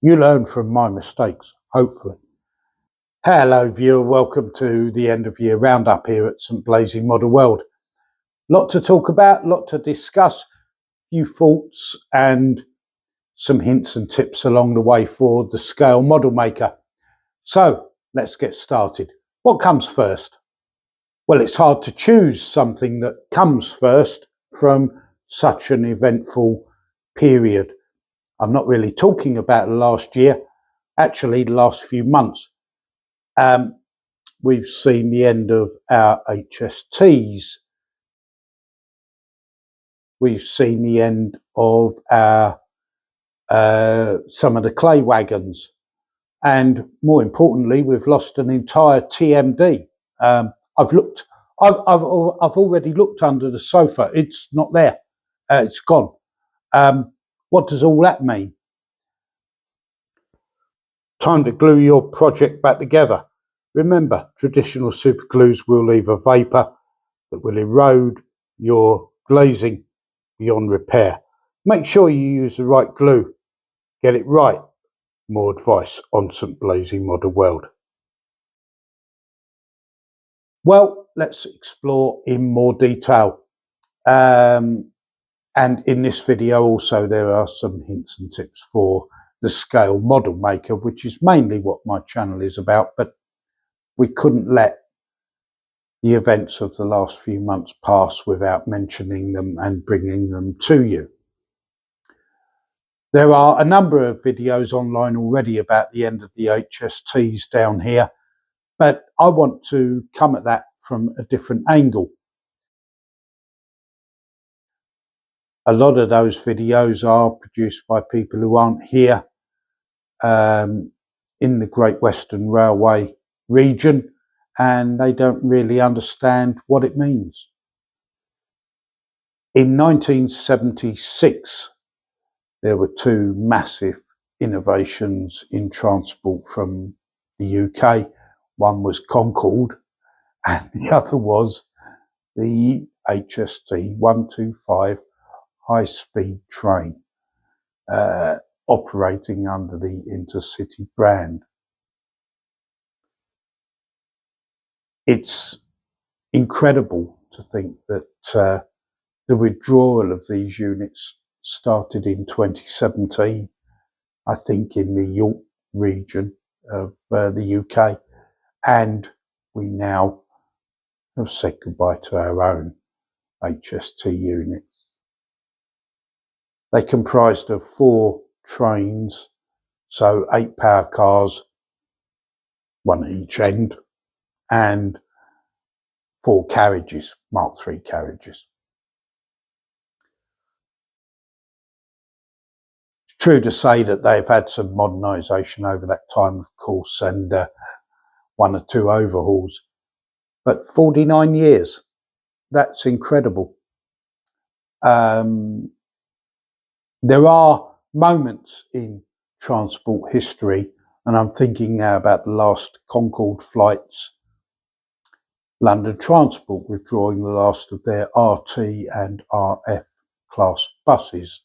You learn from my mistakes, hopefully. Hello viewer, welcome to the end of year roundup here at St Blazing Model World. Lot to talk about, lot to discuss, few thoughts and some hints and tips along the way for the scale model maker. So let's get started. What comes first? Well, it's hard to choose something that comes first from such an eventful period. I'm not really talking about last year, actually the last few months. We've seen the end of our HSTs. We've seen the end of our some of the clay wagons, and more importantly, we've lost an entire TMD. I've already looked under the sofa. It's not there. It's gone. What does all that mean? Time to glue your project back together. Remember, traditional super glues will leave a vapour that will erode your glazing beyond repair. Make sure you use the right glue. Get it right. More advice on St Blazing Model World. Well, let's explore in more detail. And in this video also there are some hints and tips for the scale model maker, which is mainly what my channel is about, but we couldn't let the events of the last few months pass without mentioning them and bringing them to you. There are a number of videos online already about the end of the HSTs down here, but I want to come at that from a different angle. A lot of those videos are produced by people who aren't here in the Great Western Railway region, and they don't really understand what it means. In 1976, there were two massive innovations in transport from the UK. One was Concorde and the other was the HST 125 high-speed train operating under the Intercity brand. It's incredible to think that the withdrawal of these units started in 2017, I think in the York region of the UK, and we now have said goodbye to our own HST units. They comprised of 4 trains, so 8 power cars, 1 at each end, and 4 carriages, Mark III carriages. It's true to say that they've had some modernisation over that time, of course, and 1 or 2 overhauls, but 49 years, that's incredible. There are moments in transport history, and I'm thinking now about the last Concorde flights. London Transport withdrawing the last of their RT and RF class buses.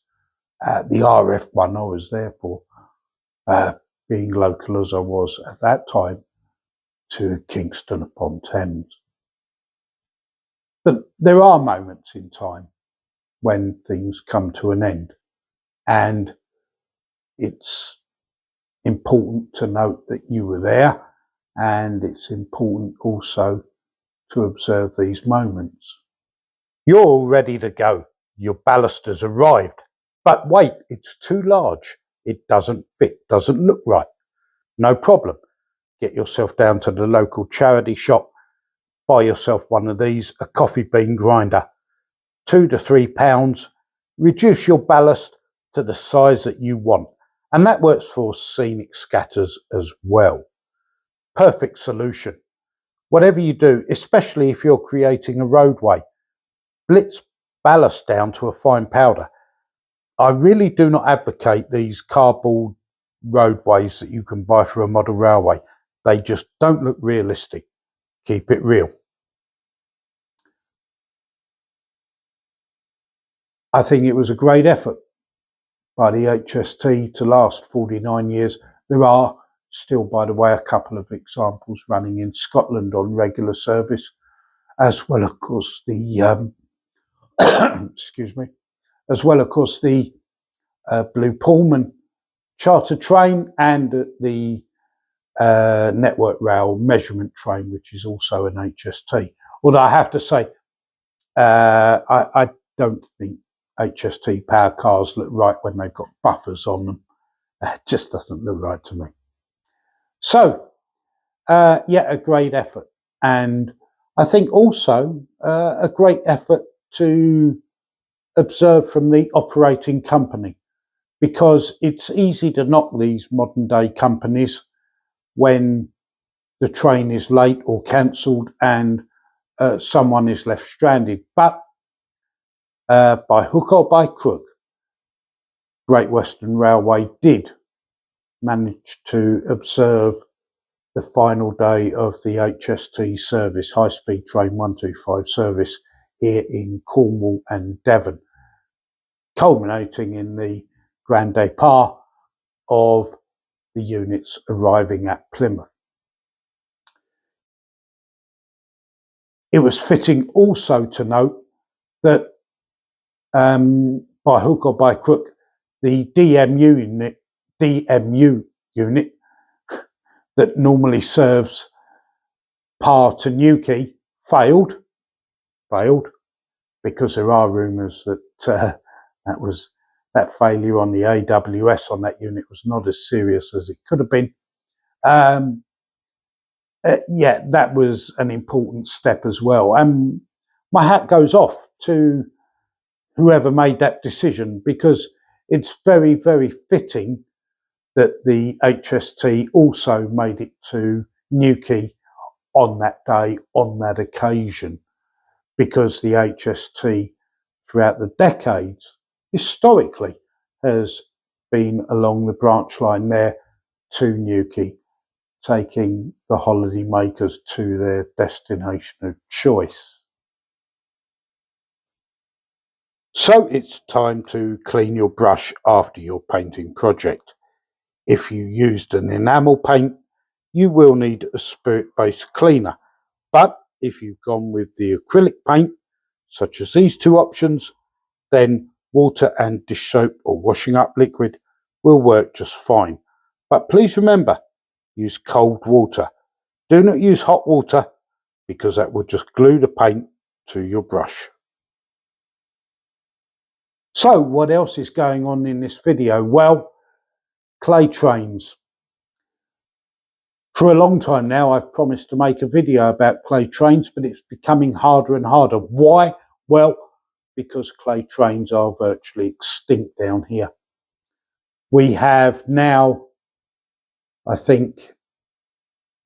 The RF one I was there for, being local as I was at that time, to Kingston upon Thames. But there are moments in time when things come to an end, and it's important to note that you were there, and it's important also to observe these moments. You're all ready to go. Your ballast has arrived, but wait, it's too large. It doesn't fit, doesn't look right. No problem. Get yourself down to the local charity shop, buy yourself one of these, a coffee bean grinder, £2 to £3, reduce your ballast to the size that you want. And that works for scenic scatters as well. Perfect solution. Whatever you do, especially if you're creating a roadway, blitz ballast down to a fine powder. I really do not advocate these cardboard roadways that you can buy for a model railway. They just don't look realistic. Keep it real. I think it was a great effort by the HST to last 49 years. There are still, by the way, a couple of examples running in Scotland on regular service, as well, of course, the excuse me, as well, of course, the Blue Pullman charter train and the Network Rail measurement train, which is also an HST. Although I have to say, I don't think HST power cars look right when they've got buffers on them. It just doesn't look right to me. So, yeah, a great effort. And I think also a great effort to observe from the operating company, because it's easy to knock these modern day companies when the train is late or cancelled and someone is left stranded. But by hook or by crook, Great Western Railway did manage to observe the final day of the HST service, High Speed Train 125 service here in Cornwall and Devon, culminating in the grand départ of the units arriving at Plymouth. It was fitting also to note that by hook or by crook, the DMU unit that normally serves Par to Newquay failed, because there are rumours that that failure on the AWS on that unit was not as serious as it could have been. Yeah, that was an important step as well. And my hat goes off to whoever made that decision, because it's very, very fitting that the HST also made it to Newquay on that day, on that occasion, because the HST throughout the decades historically has been along the branch line there to Newquay, taking the holiday makers to their destination of choice. So it's time to clean your brush after your painting project. If you used an enamel paint, you will need a spirit-based cleaner. But if you've gone with the acrylic paint, such as these two options, then water and dish soap or washing up liquid will work just fine. But please remember, use cold water. Do not use hot water, because that will just glue the paint to your brush. So what else is going on in this video? Well, clay trains. For a long time now, I've promised to make a video about clay trains, but it's becoming harder and harder. Why? Well, because clay trains are virtually extinct down here. We have now, I think,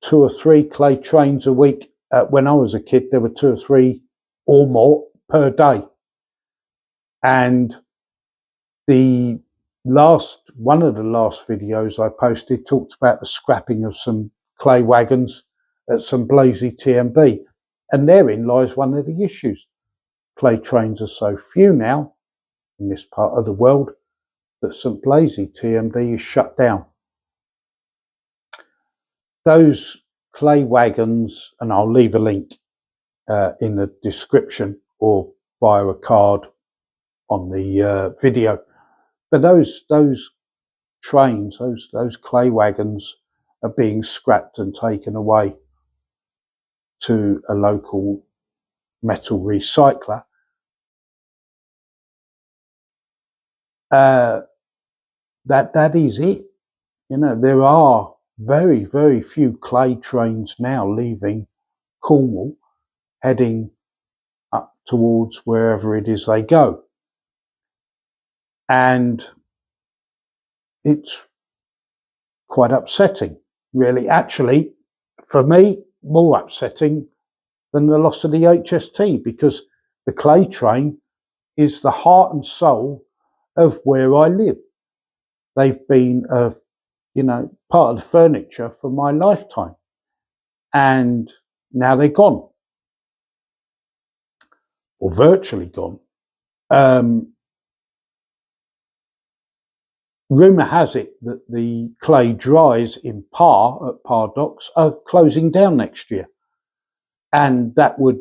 2 or 3 clay trains a week. When I was a kid, there were 2 or 3 or more per day. And one of the last videos I posted talked about the scrapping of some clay wagons at some Blazy TMB. And therein lies one of the issues. Clay trains are so few now in this part of the world that St Blazy TMB is shut down. Those clay wagons, and I'll leave a link in the description or via a card on the video, but those trains, those clay wagons are being scrapped and taken away to a local metal recycler. That is it. You know, there are very, very few clay trains now leaving Cornwall, heading up towards wherever it is they go. And it's quite upsetting, really. Actually, for me, more upsetting than the loss of the HST, because the clay train is the heart and soul of where I live. They've been part of the furniture for my lifetime, and now they're gone, or virtually gone. rumour has it that the clay dries in Par at Par Docks are closing down next year. And that would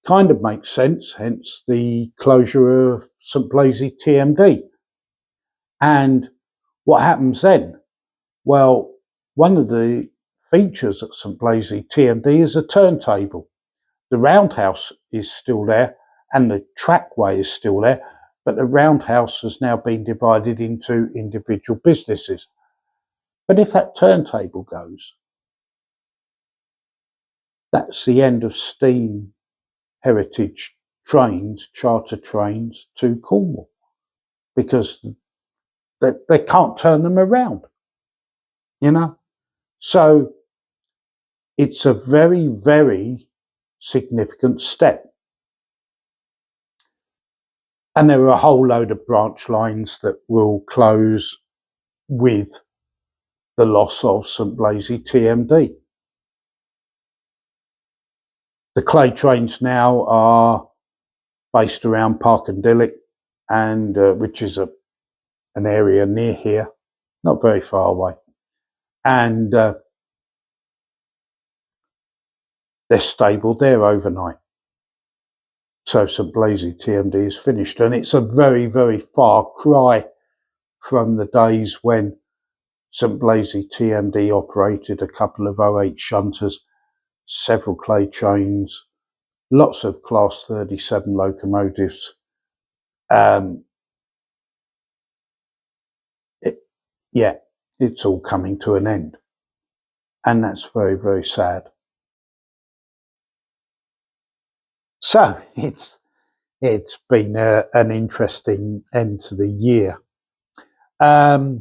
kind of make sense, hence the closure of St Blazey TMD. And what happens then? Well, one of the features at St Blazey TMD is a turntable. The roundhouse is still there and the trackway is still there, but the roundhouse has now been divided into individual businesses. But if that turntable goes, that's the end of steam heritage trains, charter trains to Cornwall, because they can't turn them around, you know. So it's a very, very significant step. And there are a whole load of branch lines that will close with the loss of St Blazey TMD. The clay trains now are based around Parkendillock, and which is an area near here, not very far away. And they're stabled there overnight. So St Blazey TMD is finished, and it's a very, very far cry from the days when St Blazey TMD operated a couple of 08 shunters, several clay trains, lots of Class 37 locomotives. It's all coming to an end, and that's very, very sad. So it's been an interesting end to the year. We're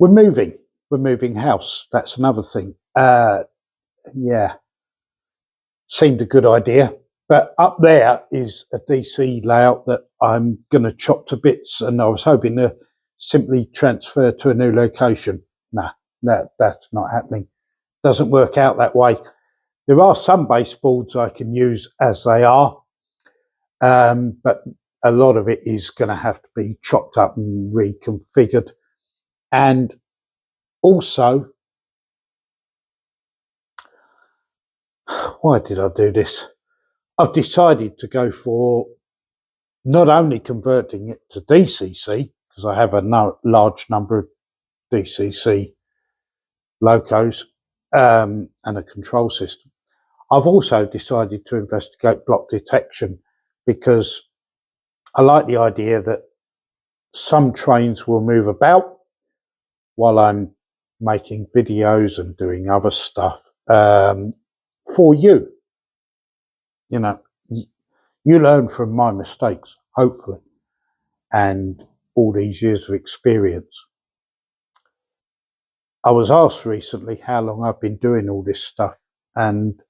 moving house. That's another thing. Seemed a good idea. But up there is a DC layout that I'm going to chop to bits, and I was hoping to simply transfer to a new location. Nah, that's not happening. Doesn't work out that way. There are some baseboards I can use as they are, but a lot of it is going to have to be chopped up and reconfigured. And also, why did I do this? I've decided to go for not only converting it to DCC, because I have a large number of DCC locos and a control system. I've also decided to investigate block detection, because I like the idea that some trains will move about while I'm making videos and doing other stuff for you. You know, you learn from my mistakes, hopefully, and all these years of experience. I was asked recently how long I've been doing all this stuff, and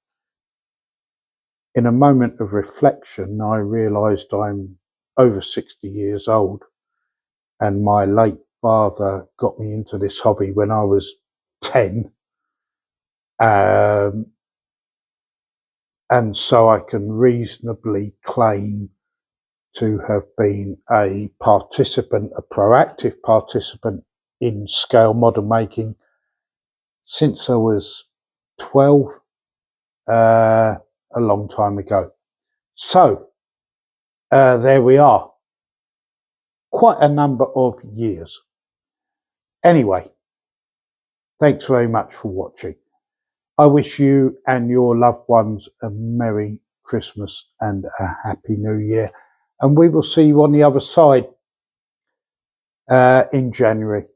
in a moment of reflection, I realised I'm over 60 years old, and my late father got me into this hobby when I was 10. And so I can reasonably claim to have been a participant, a proactive participant in scale model making since I was 12, a long time ago. So there we are. Quite a number of years. Anyway, thanks very much for watching. I wish you and your loved ones a Merry Christmas and a Happy New Year. And we will see you on the other side in January.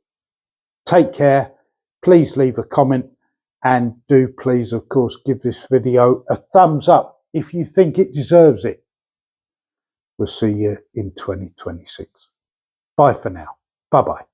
Take care. Please leave a comment, and do please, of course, give this video a thumbs up if you think it deserves it. We'll see you in 2026. Bye for now. Bye-bye.